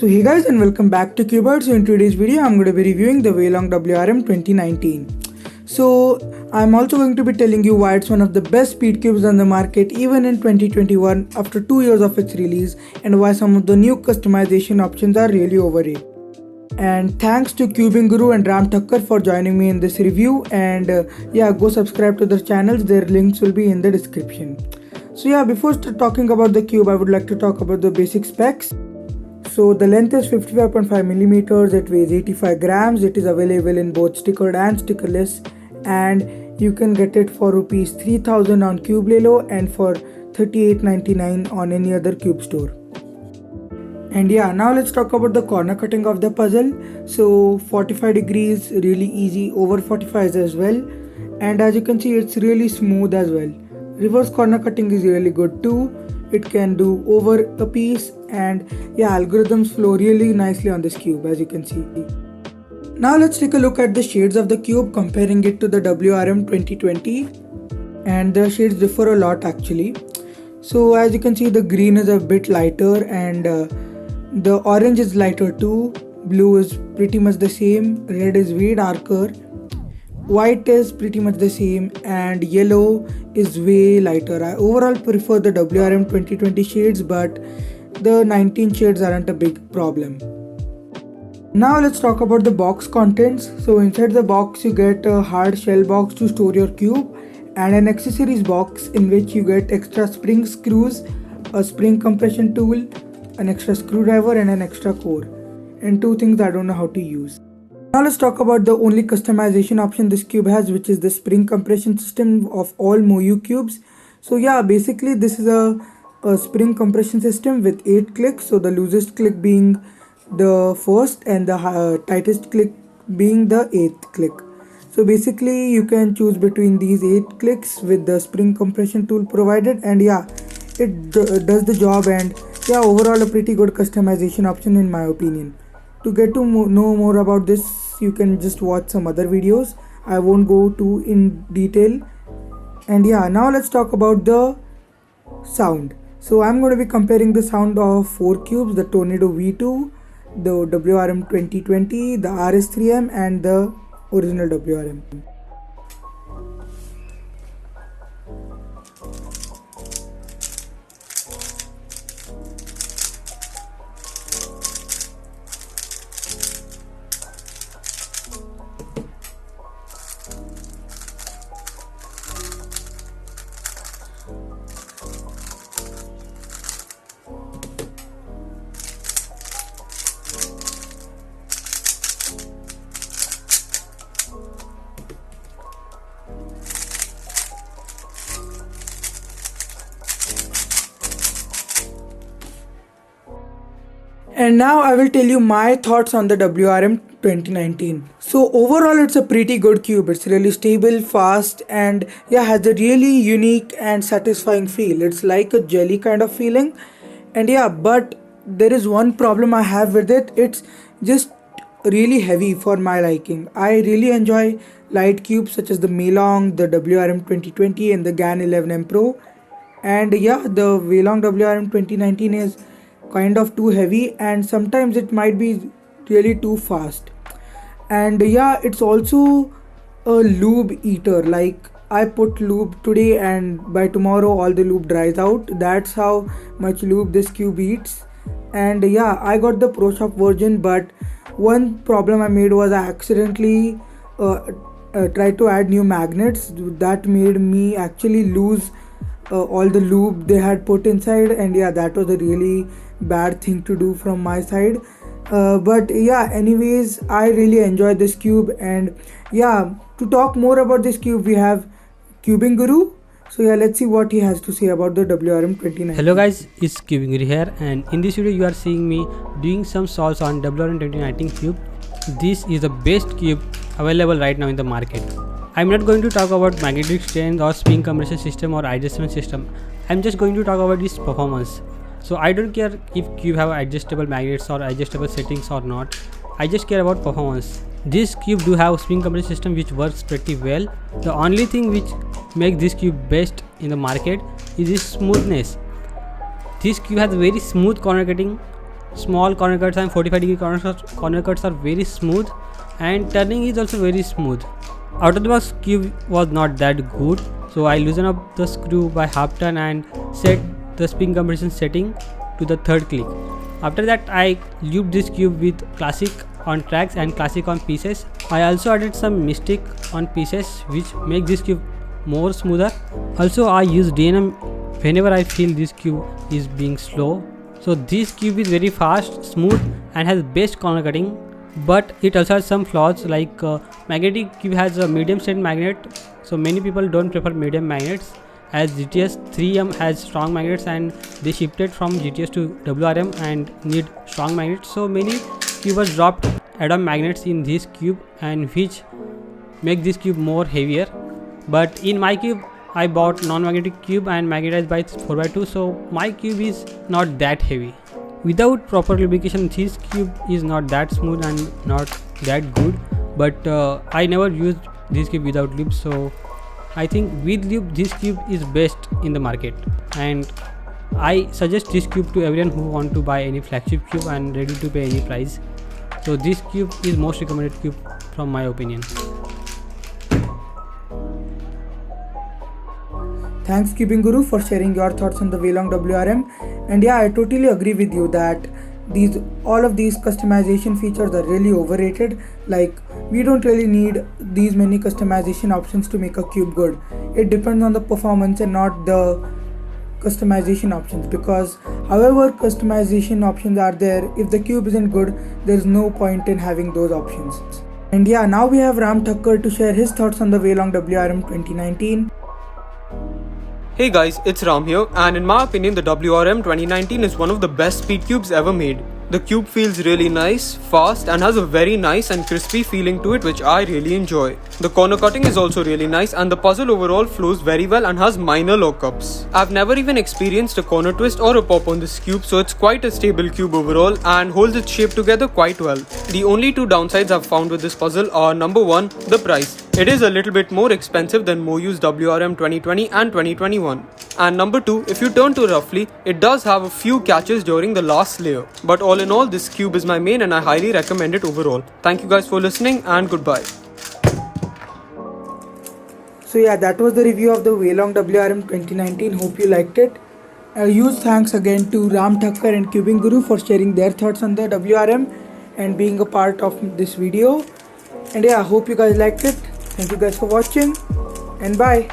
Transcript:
So hey guys, and welcome back to Cubert. So in today's video I'm going to be reviewing the Weilong WRM 2019. So I'm also going to be telling you why it's one of the best speed cubes on the market even in 2021 after 2 years of its release, and why some of the new customization options are really overrated. And thanks to Cubing Guru and Ram Thakkar for joining me in this review, and yeah, go subscribe to their channels, their links will be in the description. So yeah, before talking about the cube, I would like to talk about the basic specs. So the length is 55.5 millimeters, it weighs 85 grams, it is available in both stickered and stickerless, and you can get it for rupees 3000 on Cubelelo and for 38.99 on any other cube store. And yeah, now let's talk about the corner cutting of the puzzle. So 45 degrees, really easy, over 45 as well, and as you can see it's really smooth as well. Reverse corner cutting is really good too. It can do over a piece, and yeah, algorithms flow really nicely on this cube, as you can see. Now let's take a look at the shades of the cube, comparing it to the WRM 2020, and the shades differ a lot actually. So as you can see, the green is a bit lighter, and the orange is lighter too, blue is pretty much the same, red is way darker, white is pretty much the same, and yellow is way lighter. I overall prefer the WRM 2020 shades, but the 19 shades aren't a big problem. Now let's talk about the box contents. So inside the box you get a hard shell box to store your cube, and an accessories box in which you get extra spring screws, a spring compression tool, an extra screwdriver and an extra core, and two things I don't know how to use. Now let's talk about the only customization option this cube has, which is the spring compression system of all Moyu cubes. So yeah, basically this is a spring compression system with 8 clicks, so the loosest click being the first and the tightest click being the 8th click. So basically you can choose between these 8 clicks with the spring compression tool provided, and yeah, it does the job, and yeah, overall a pretty good customization option in my opinion. To get to know more about this, you can just watch some other videos. I won't go too in detail. And yeah, now let's talk about the sound. So I'm going to be comparing the sound of 4 cubes, the Tornado V2, the WRM 2020, the RS3M and the original WRM. And now I will tell you my thoughts on the WRM 2019. So overall it's a pretty good cube. It's really stable, fast, and yeah, has a really unique and satisfying feel. It's like a jelly kind of feeling. And yeah, but there is one problem I have with it. It's just really heavy for my liking. I really enjoy light cubes such as the Weilong, the WRM 2020 and the GAN 11M Pro. And yeah, the Weilong WRM 2019 is kind of too heavy, and sometimes it might be really too fast. And yeah, it's also a lube eater. Like, I put lube today and by tomorrow all the lube dries out. That's how much lube this cube eats. And yeah, I got the Pro Shop version, but one problem I made was I accidentally tried to add new magnets. That made me actually lose all the lube they had put inside, and yeah, that was a really bad thing to do from my side. But yeah, anyways, I really enjoyed this cube. And yeah, to talk more about this cube we have Cubing Guru. So yeah, let's see what he has to say about the WRM 2019. Hello guys, it's Cubing Guru here, and in this video you are seeing me doing some solves on WRM 2019 cube. This is the best cube available right now in the market. I'm not going to talk about magnetic strength or spring compression system or adjustment system. I'm just going to talk about its performance. So I don't care if cube have adjustable magnets or adjustable settings or not. I just care about performance. This cube do have spring compression system which works pretty well. The only thing which makes this cube best in the market is its smoothness. This cube has very smooth corner cutting small corner cuts and 45-degree corner cuts are very smooth, and turning is also very smooth. Out of the box cube was not that good, so I loosened up the screw by half turn and set the spin compression setting to the third click. After that I looped this cube with classic on tracks and classic on pieces. I also added some mystic on pieces which make this cube more smoother. Also I use DNM whenever I feel this cube is being slow. So this cube is very fast, smooth and has best corner cutting, but it also has some flaws like magnetic cube has a medium strength magnet, so many people don't prefer medium magnets, as GTS 3M has strong magnets and they shifted from GTS to WRM and need strong magnets, so many cubers dropped add-on magnets in this cube and which make this cube more heavier. But in my cube I bought non-magnetic cube and magnetized by 4x2, so my cube is not that heavy. Without proper lubrication this cube is not that smooth and not that good, but I never used this cube without lube, so I think with lube this cube is best in the market, and I suggest this cube to everyone who want to buy any flagship cube and ready to pay any price. So this cube is most recommended cube from my opinion. Thanks Cubing Guru for sharing your thoughts on the Waylong WRM. And yeah, I totally agree with you that all of these customization features are really overrated. Like, we don't really need these many customization options to make a cube good. It depends on the performance and not the customization options, because however customization options are there, if the cube isn't good, there's no point in having those options. And yeah, now we have Ram Thakkar to share his thoughts on the Waylong WRM 2019. Hey guys, it's Ram here, and in my opinion the WRM 2019 is one of the best speed cubes ever made. The cube feels really nice, fast and has a very nice and crispy feeling to it which I really enjoy. The corner cutting is also really nice and the puzzle overall flows very well and has minor lockups. I've never even experienced a corner twist or a pop on this cube, so it's quite a stable cube overall and holds its shape together quite well. The only two downsides I've found with this puzzle are number 1, the price. It is a little bit more expensive than Moyu's WRM 2020 and 2021. And number 2, if you turn to roughly, it does have a few catches during the last layer. But all in all, this cube is my main and I highly recommend it overall. Thank you guys for listening and goodbye. So yeah, that was the review of the Waylong WRM 2019. Hope you liked it. A huge thanks again to Ram Thakkar and Cubing Guru for sharing their thoughts on the WRM and being a part of this video. And yeah, I hope you guys liked it. Thank you guys for watching and bye.